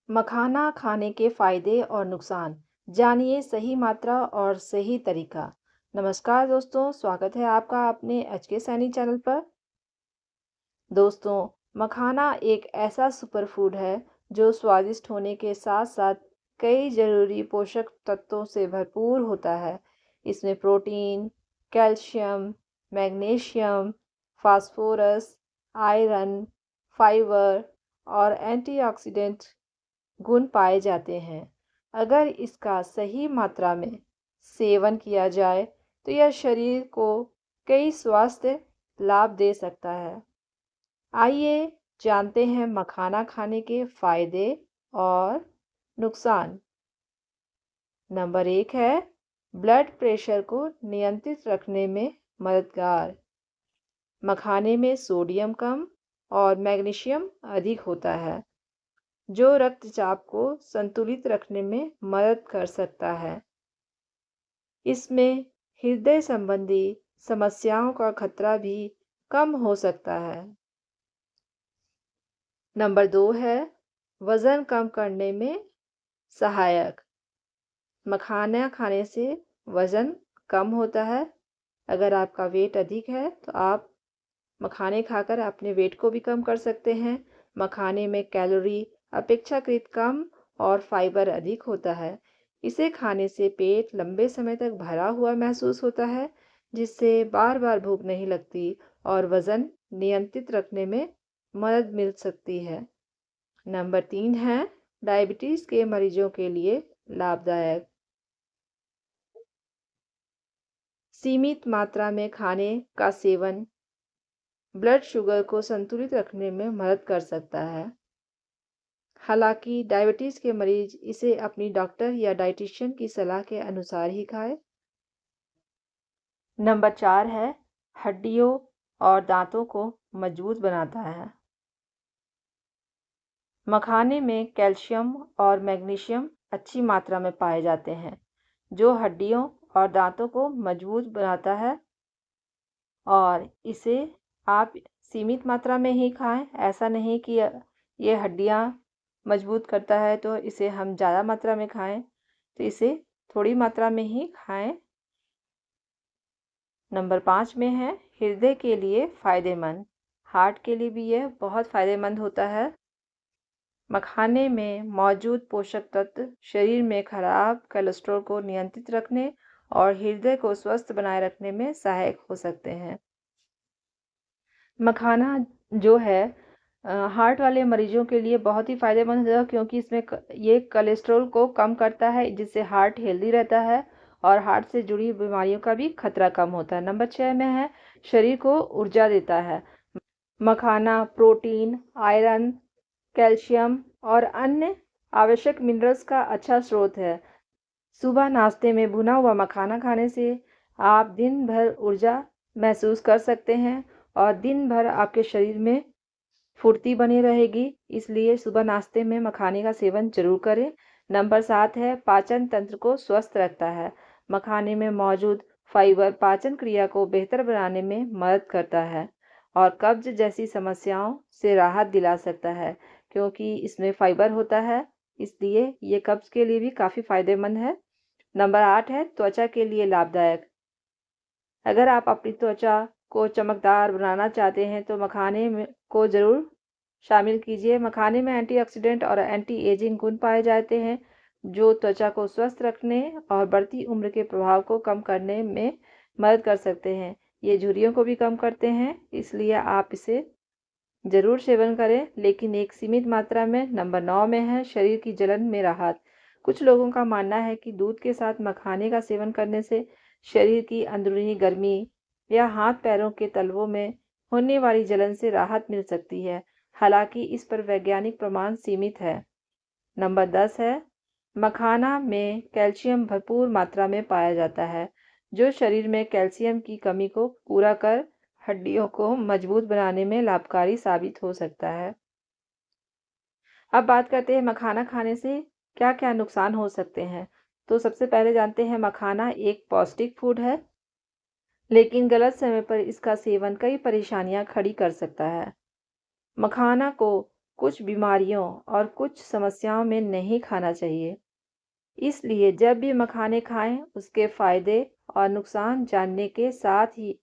मखाना खाने के फायदे और नुकसान जानिए सही मात्रा और सही तरीका। नमस्कार दोस्तों, स्वागत है आपका अपने एचके सैनी चैनल पर। दोस्तों, मखाना एक ऐसा सुपरफूड है जो स्वादिष्ट होने के साथ साथ कई जरूरी पोषक तत्वों से भरपूर होता है। इसमें protein, calcium, magnesium, phosphorus, iron, fibre और एंटीऑक्सीडेंट गुण पाए जाते हैं। अगर इसका सही मात्रा में सेवन किया जाए तो यह शरीर को कई स्वास्थ्य लाभ दे सकता है। आइए जानते हैं मखाना खाने के फायदे और नुकसान। नंबर 1 है ब्लड प्रेशर को नियंत्रित रखने में मददगार। मखाने में सोडियम कम और मैग्नीशियम अधिक होता है जो रक्तचाप को संतुलित रखने में मदद कर सकता है। इसमें हृदय संबंधी समस्याओं का खतरा भी कम हो सकता है। नंबर 2 है वजन कम करने में सहायक। मखाना खाने से वजन कम होता है। अगर आपका वेट अधिक है तो आप मखाने खाकर अपने वेट को भी कम कर सकते हैं। मखाने में कैलोरी अपेक्षाकृत कम और फाइबर अधिक होता है। इसे खाने से पेट लंबे समय तक भरा हुआ महसूस होता है, जिससे बार बार भूख नहीं लगती और वज़न नियंत्रित रखने में मदद मिल सकती है। नंबर 3 है डायबिटीज़ के मरीजों के लिए लाभदायक। सीमित मात्रा में खाने का सेवन ब्लड शुगर को संतुलित रखने में मदद कर सकता है। हालांकि डायबिटीज़ के मरीज इसे अपनी डॉक्टर या डाइटिशियन की सलाह के अनुसार ही खाएं। नंबर 4 है हड्डियों और दांतों को मजबूत बनाता है। मखाने में कैल्शियम और मैग्नीशियम अच्छी मात्रा में पाए जाते हैं, जो हड्डियों और दांतों को मजबूत बनाता है। और इसे आप सीमित मात्रा में ही खाएं। ऐसा नहीं कि ये हड्डियां मजबूत करता है तो इसे हम ज़्यादा मात्रा में खाएं, तो इसे थोड़ी मात्रा में ही खाएं। नंबर 5 में है हृदय के लिए फ़ायदेमंद। हार्ट के लिए भी यह बहुत फ़ायदेमंद होता है। मखाने में मौजूद पोषक तत्व शरीर में खराब कोलेस्ट्रॉल को नियंत्रित रखने और हृदय को स्वस्थ बनाए रखने में सहायक हो सकते हैं। मखाना जो है हार्ट वाले मरीजों के लिए बहुत ही फ़ायदेमंद है, क्योंकि इसमें ये कोलेस्ट्रॉल को कम करता है, जिससे हार्ट हेल्दी रहता है और हार्ट से जुड़ी बीमारियों का भी खतरा कम होता है। नंबर 6 में है शरीर को ऊर्जा देता है। मखाना प्रोटीन, आयरन, कैल्शियम और अन्य आवश्यक मिनरल्स का अच्छा स्रोत है। सुबह नाश्ते में भुना हुआ मखाना खाने से आप दिन भर ऊर्जा महसूस कर सकते हैं और दिन भर आपके शरीर में फुर्ती बनी रहेगी। इसलिए सुबह नाश्ते में मखाने का सेवन जरूर करें। नंबर 7 है पाचन तंत्र को स्वस्थ रखता है। मखाने में मौजूद फाइबर पाचन क्रिया को बेहतर बनाने में मदद करता है और कब्ज जैसी समस्याओं से राहत दिला सकता है। क्योंकि इसमें फाइबर होता है, इसलिए ये कब्ज के लिए भी काफ़ी फायदेमंद है। नंबर 8 है त्वचा के लिए लाभदायक। अगर आप अपनी त्वचा को चमकदार बनाना चाहते हैं तो को ज़रूर शामिल कीजिए। मखाने में एंटीऑक्सीडेंट और एंटी एजिंग गुण पाए जाते हैं, जो त्वचा को स्वस्थ रखने और बढ़ती उम्र के प्रभाव को कम करने में मदद कर सकते हैं। ये झुर्रियों को भी कम करते हैं, इसलिए आप इसे ज़रूर सेवन करें, लेकिन एक सीमित मात्रा में। नंबर 9 में है शरीर की जलन में राहत। कुछ लोगों का मानना है कि दूध के साथ मखाने का सेवन करने से शरीर की अंदरूनी गर्मी या हाथ पैरों के तलवों में होने वाली जलन से राहत मिल सकती है। हालांकि इस पर वैज्ञानिक प्रमाण सीमित है। नंबर 10 है मखाना में कैल्शियम भरपूर मात्रा में पाया जाता है, जो शरीर में कैल्शियम की कमी को पूरा कर हड्डियों को मजबूत बनाने में लाभकारी साबित हो सकता है। अब बात करते हैं मखाना खाने से क्या क्या नुकसान हो सकते हैं। तो सबसे पहले जानते हैं मखाना एक पौष्टिक फूड है, लेकिन गलत समय पर इसका सेवन कई परेशानियां खड़ी कर सकता है। मखाना को कुछ बीमारियों और कुछ समस्याओं में नहीं खाना चाहिए। इसलिए जब भी मखाने खाएं, उसके फायदे और नुकसान जानने के साथ ही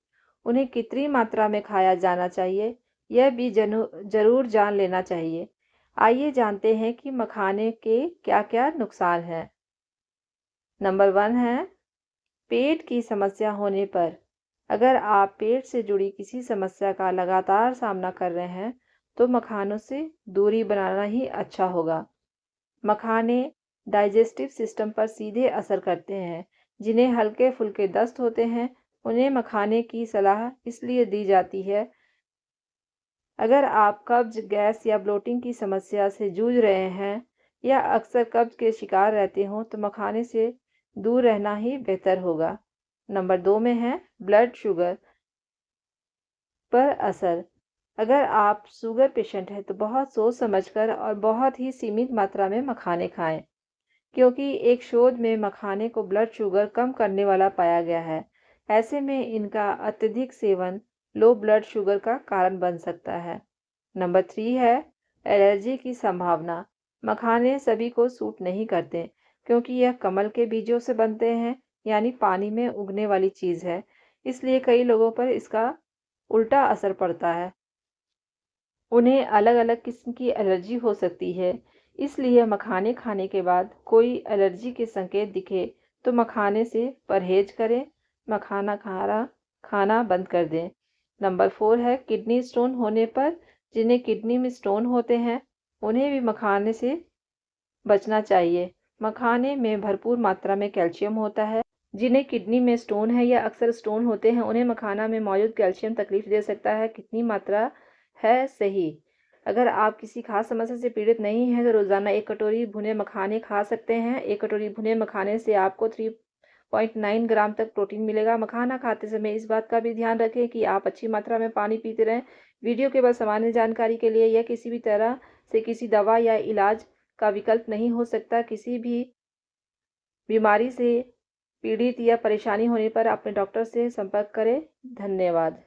उन्हें कितनी मात्रा में खाया जाना चाहिए, यह भी जरूर जान लेना चाहिए। आइए जानते हैं कि मखाने के क्या-क्या नुकसान हैं। नंबर 1 है पेट की समस्या होने पर। अगर आप पेट से जुड़ी किसी समस्या का लगातार सामना कर रहे हैं, तो मखानों से दूरी बनाना ही अच्छा होगा। मखाने डाइजेस्टिव सिस्टम पर सीधे असर करते हैं। जिन्हें हल्के फुल्के दस्त होते हैं, उन्हें मखाने की सलाह इसलिए दी जाती है। अगर आप कब्ज, गैस या ब्लोटिंग की समस्या से जूझ रहे हैं या अक्सर कब्ज के शिकार रहते हों, तो मखाने से दूर रहना ही बेहतर होगा। नंबर 2 में है ब्लड शुगर पर असर। अगर आप शुगर पेशेंट हैं, तो बहुत सोच समझकर और बहुत ही सीमित मात्रा में मखाने खाएं, क्योंकि एक शोध में मखाने को ब्लड शुगर कम करने वाला पाया गया है। ऐसे में इनका अत्यधिक सेवन लो ब्लड शुगर का कारण बन सकता है। नंबर 3 है एलर्जी की संभावना। मखाने सभी को सूट नहीं करते, क्योंकि यह कमल के बीजों से बनते हैं, यानी पानी में उगने वाली चीज़ है। इसलिए कई लोगों पर इसका उल्टा असर पड़ता है। उन्हें अलग-अलग किस्म की एलर्जी हो सकती है। इसलिए मखाने खाने के बाद कोई एलर्जी के संकेत दिखे, तो मखाने से परहेज करें। मखाना खाना बंद कर दें। नंबर 4 है किडनी स्टोन होने पर। जिन्हें किडनी में स्टोन होते हैं, उन्हें भी मखाने से बचना चाहिए। मखाने में भरपूर मात्रा में कैल्शियम होता है। जिन्हें किडनी में स्टोन है या अक्सर स्टोन होते हैं, उन्हें मखाना में मौजूद कैल्शियम तकलीफ दे सकता है। कितनी मात्रा है सही? अगर आप किसी खास समस्या से पीड़ित नहीं हैं, तो रोज़ाना 1 कटोरी भुने मखाने खा सकते हैं। 1 कटोरी भुने मखाने से आपको 3.9 ग्राम तक प्रोटीन मिलेगा। मखाना खाते समय इस बात का भी ध्यान रखें कि आप अच्छी मात्रा में पानी पीते रहें। वीडियो केवल सामान्य जानकारी के लिए, यह किसी भी तरह से किसी दवा या इलाज का विकल्प नहीं हो सकता। किसी भी बीमारी से पीड़ित या परेशानी होने पर अपने डॉक्टर से संपर्क करें। धन्यवाद।